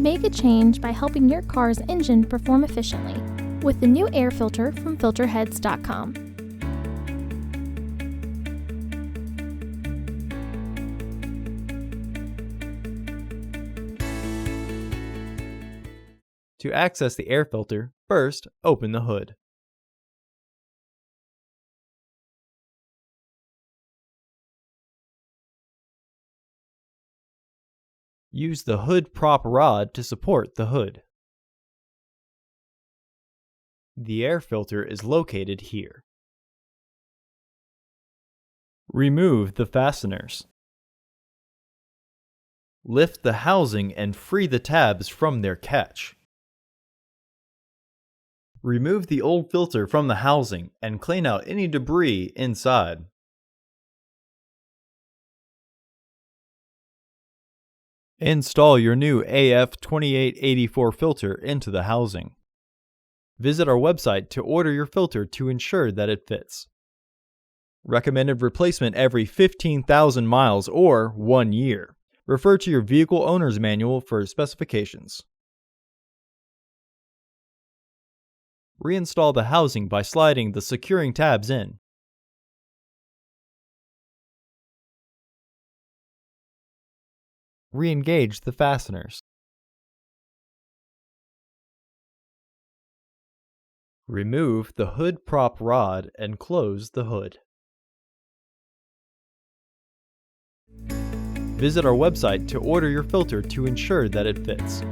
Make a change by helping your car's engine perform efficiently with the new air filter from Filterheads.com. To access the air filter, first open the hood. Use the hood prop rod to support the hood. The air filter is located here. Remove the fasteners. Lift the housing and free the tabs from their catch. Remove the old filter from the housing and clean out any debris inside. Install your new AF2884 filter into the housing. Visit our website to order your filter to ensure that it fits. Recommended replacement every 15,000 miles or 1 year. Refer to your vehicle owner's manual for specifications. Reinstall the housing by sliding the securing tabs in. Re-engage the fasteners. Remove the hood prop rod and close the hood. Visit our website to order your filter to ensure that it fits.